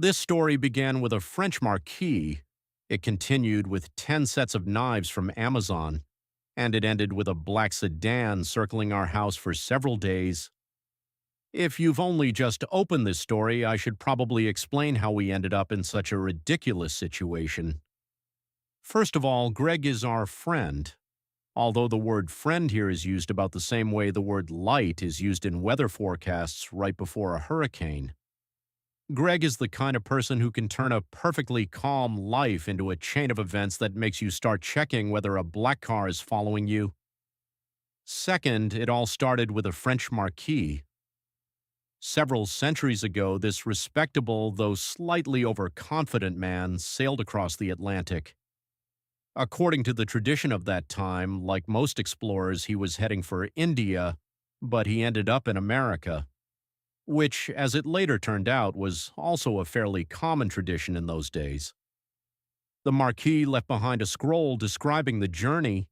This story began with a French Marquis. It continued with 10 sets of knives from Amazon, and it ended with a black sedan circling our house for several days. If you've only just opened this story, I should probably explain how we ended up in such a ridiculous situation. First of all, Greg is our friend, although the word friend here is used about the same way the word light is used in weather forecasts right before a hurricane. Greg is the kind of person who can turn a perfectly calm life into a chain of events that makes you start checking whether a black car is following you. Second, it all started with a French Marquis. Several centuries ago, this respectable, though slightly overconfident man sailed across the Atlantic. According to the tradition of that time, like most explorers, he was heading for India, but he ended up in America, which, as it later turned out, was also a fairly common tradition in those days. The Marquis left behind a scroll describing the journey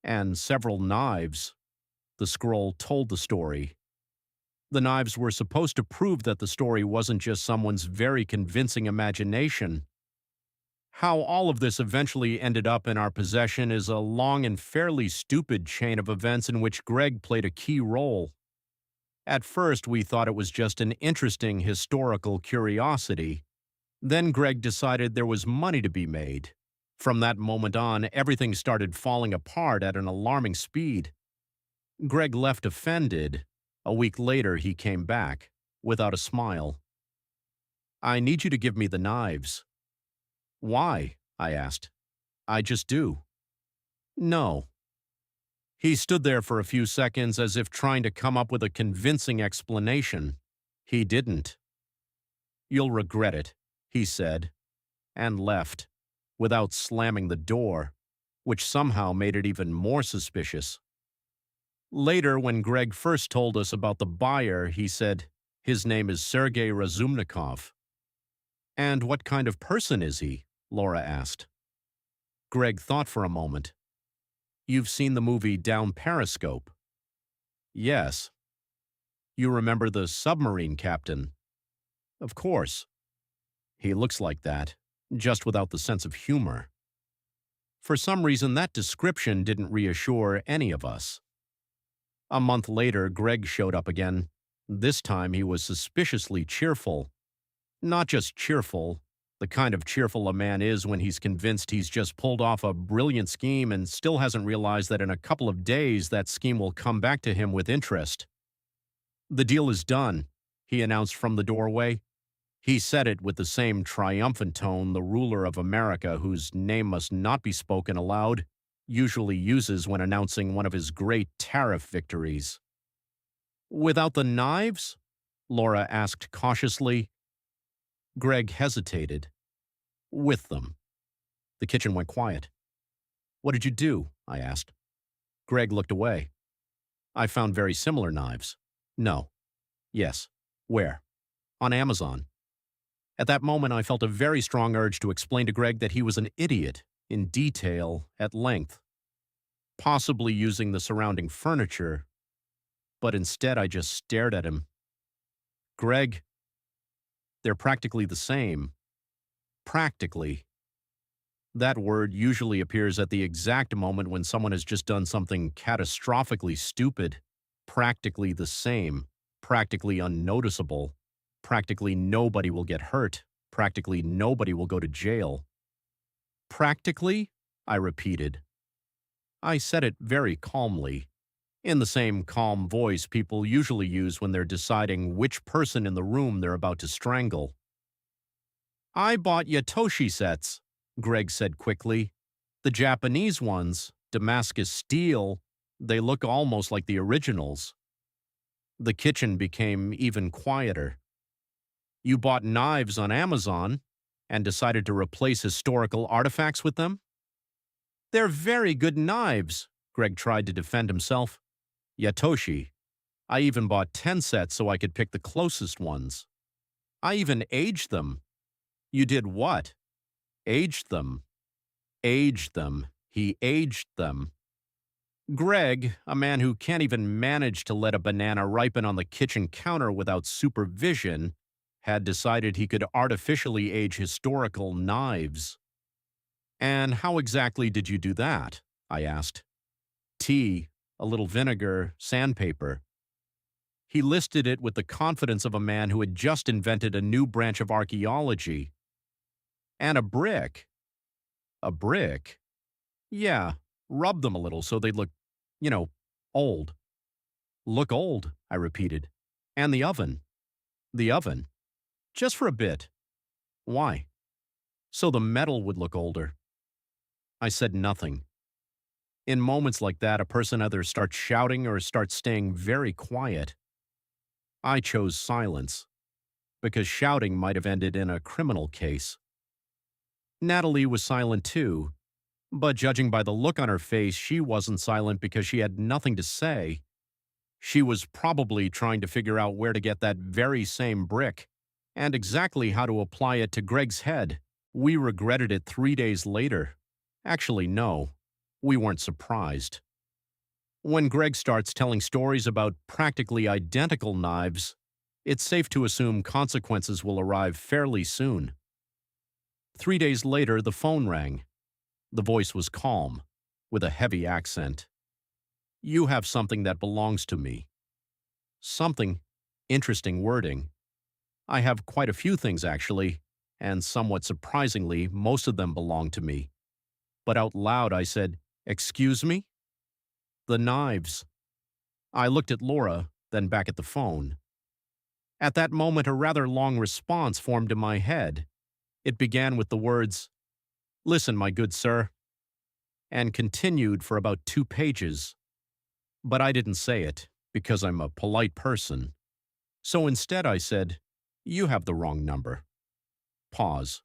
and several knives. The scroll told the story. The knives were supposed to prove that the story wasn't just someone's very convincing imagination. How all of this eventually ended up in our possession is a long and fairly stupid chain of events in which Greg played a key role. At first, we thought it was just an interesting historical curiosity. Then Greg decided there was money to be made. From that moment on, everything started falling apart at an alarming speed. Greg left offended. A week later, he came back, without a smile. "I need you to give me the knives." "Why?" I asked. "I just do." "No." He stood there for a few seconds as if trying to come up with a convincing explanation. He didn't. "You'll regret it," he said, and left, without slamming the door, which somehow made it even more suspicious. Later, when Greg first told us about the buyer, he said, "His name is Sergey Razumnikov." "And what kind of person is he?" Laura asked. Greg thought for a moment. "You've seen the movie Down Periscope?" "Yes." "You remember the submarine captain?" "Of course." "He looks like that, just without the sense of humor." For some reason, that description didn't reassure any of us. A month later, Greg showed up again. This time he was suspiciously cheerful. Not just cheerful, the kind of cheerful a man is when he's convinced he's just pulled off a brilliant scheme and still hasn't realized that in a couple of days that scheme will come back to him with interest. "The deal is done," he announced from the doorway. He said it with the same triumphant tone the ruler of America, whose name must not be spoken aloud, usually uses when announcing one of his great tariff victories. "Without the knives?" Laura asked cautiously. Greg hesitated. "With them." The kitchen went quiet. "What did you do?" I asked. Greg looked away. "I found very similar knives." "No." "Yes." "Where?" "On Amazon." At that moment, I felt a very strong urge to explain to Greg that he was an idiot, in detail, at length, possibly using the surrounding furniture, but instead I just stared at him. "Greg, they're practically the same." Practically. That word usually appears at the exact moment when someone has just done something catastrophically stupid. Practically the same. Practically unnoticeable. Practically nobody will get hurt. Practically nobody will go to jail. "Practically?" I repeated. I said it very calmly, in the same calm voice people usually use when they're deciding which person in the room they're about to strangle. "I bought Yatoshi sets," Greg said quickly. "The Japanese ones, Damascus steel, they look almost like the originals." The kitchen became even quieter. "You bought knives on Amazon and decided to replace historical artifacts with them?" "They're very good knives," Greg tried to defend himself. "Yatoshi. I even bought 10 sets so I could pick the closest ones. I even aged them." "You did what?" "Aged them." "Aged them." He aged them. Greg, a man who can't even manage to let a banana ripen on the kitchen counter without supervision, had decided he could artificially age historical knives. And how exactly did you do that? I asked. Tea, a little vinegar, sandpaper. He listed it with the confidence of a man who had just invented a new branch of archaeology. And a brick. A brick? Yeah, rub them a little so they'd look, you know, old. Look old, I repeated. And the oven. The oven. Just for a bit. Why? So the metal would look older. I said nothing. In moments like that, a person either starts shouting or starts staying very quiet. I chose silence, because shouting might have ended in a criminal case. Natalie was silent too, but judging by the look on her face, she wasn't silent because she had nothing to say. She was probably trying to figure out where to get that very same brick, and exactly how to apply it to Greg's head. We regretted it 3 days later. Actually, no, we weren't surprised. When Greg starts telling stories about practically identical knives, it's safe to assume consequences will arrive fairly soon. 3 days later, the phone rang. The voice was calm, with a heavy accent. You have something that belongs to me. Something. Interesting wording. I have quite a few things, actually, and somewhat surprisingly, most of them belong to me. But out loud I said, "Excuse me?" The knives. I looked at Laura, then back at the phone. At that moment, a rather long response formed in my head. It began with the words, "Listen, my good sir," and continued for about 2 pages. But I didn't say it, because I'm a polite person. So instead I said, "You have the wrong number." Pause.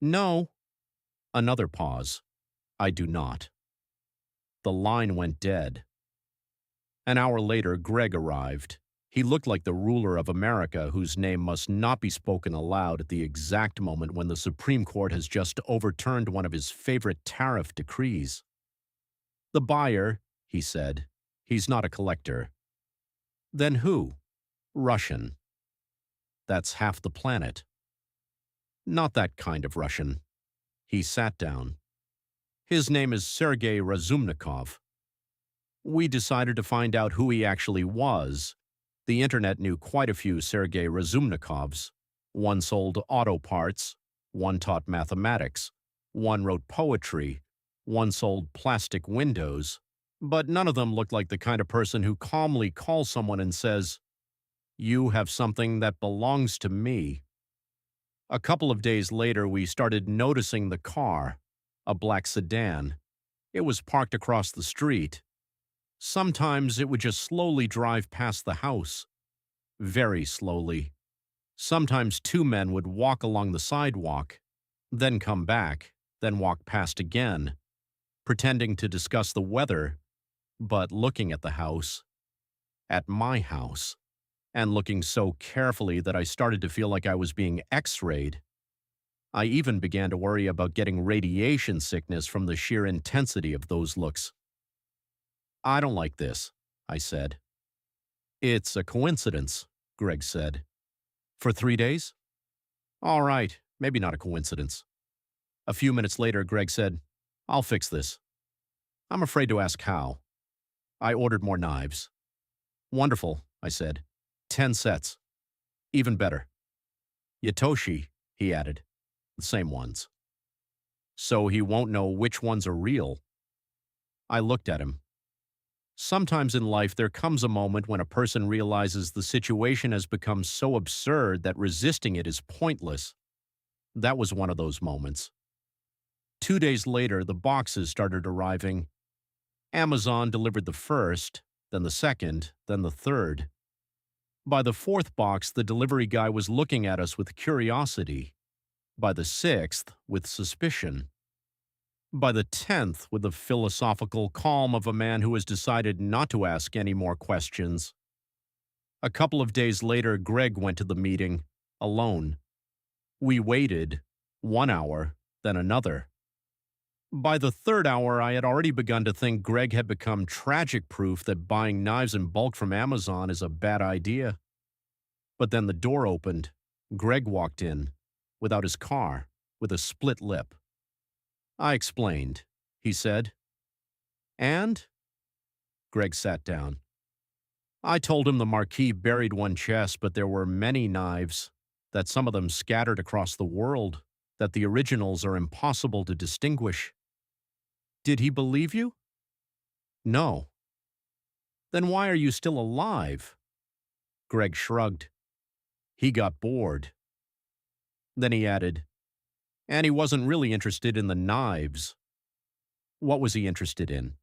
"No." Another pause. "I do not." The line went dead. An hour later, Greg arrived. He looked like the ruler of America whose name must not be spoken aloud at the exact moment when the Supreme Court has just overturned one of his favorite tariff decrees. "The buyer," he said. "He's not a collector." "Then who?" "Russian." "That's half the planet." "Not that kind of Russian." He sat down. "His name is Sergey Razumnikov." We decided to find out who he actually was. The internet knew quite a few Sergey Razumnikovs. One sold auto parts, one taught mathematics, one wrote poetry, one sold plastic windows, but none of them looked like the kind of person who calmly calls someone and says, "You have something that belongs to me." A couple of days later, we started noticing the car, a black sedan. It was parked across the street. Sometimes it would just slowly drive past the house. Very slowly. Sometimes 2 men would walk along the sidewalk, then come back, then walk past again, pretending to discuss the weather, but looking at the house. At my house. And looking so carefully that I started to feel like I was being X-rayed. I even began to worry about getting radiation sickness from the sheer intensity of those looks. "I don't like this," I said. "It's a coincidence," Greg said. "For 3 days?" "All right, maybe not a coincidence." A few minutes later, Greg said, "I'll fix this." I'm afraid to ask how. I ordered more knives. "Wonderful," I said. 10 sets. Even better. "Yatoshi," he added. "The same ones." "So he won't know which ones are real." I looked at him. Sometimes in life there comes a moment when a person realizes the situation has become so absurd that resisting it is pointless. That was one of those moments. 2 days later, the boxes started arriving. Amazon delivered the first, then the second, then the third. By the 4th box, the delivery guy was looking at us with curiosity. By the 6th, with suspicion. By the 10th, with the philosophical calm of a man who has decided not to ask any more questions. A couple of days later, Greg went to the meeting, alone. We waited, 1 hour, then another. By the 3rd hour, I had already begun to think Greg had become tragic proof that buying knives in bulk from Amazon is a bad idea. But then the door opened. Greg walked in, without his car, with a split lip. I explained, he said. And? Greg sat down. I told him the Marquis buried one chest, but there were many knives, that some of them scattered across the world, that the originals are impossible to distinguish. Did he believe you? No. Then why are you still alive? Greg shrugged. He got bored. Then he added, and he wasn't really interested in the knives. What was he interested in?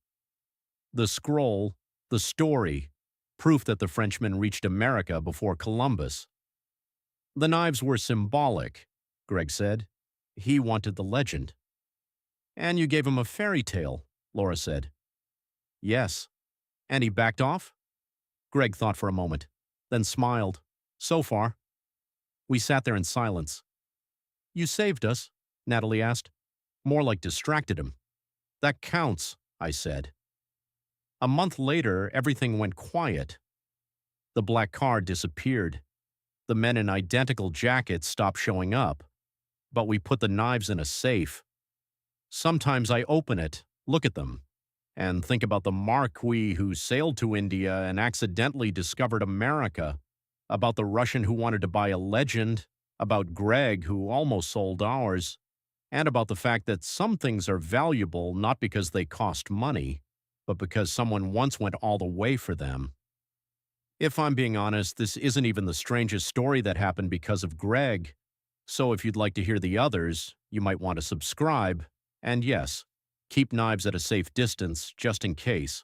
The scroll, the story, proof that the Frenchmen reached America before Columbus. The knives were symbolic, Greg said. He wanted the legend. And you gave him a fairy tale, Laura said. Yes. And he backed off? Greg thought for a moment, then smiled. So far. We sat there in silence. You saved us, Natalie asked. More like distracted him. That counts, I said. A month later, everything went quiet. The black car disappeared. The men in identical jackets stopped showing up. But we put the knives in a safe. Sometimes I open it, look at them, and think about the Marquis who sailed to India and accidentally discovered America, about the Russian who wanted to buy a legend, about Greg who almost sold ours, and about the fact that some things are valuable not because they cost money, but because someone once went all the way for them. If I'm being honest, this isn't even the strangest story that happened because of Greg. So if you'd like to hear the others, you might want to subscribe. And yes, keep knives at a safe distance just in case.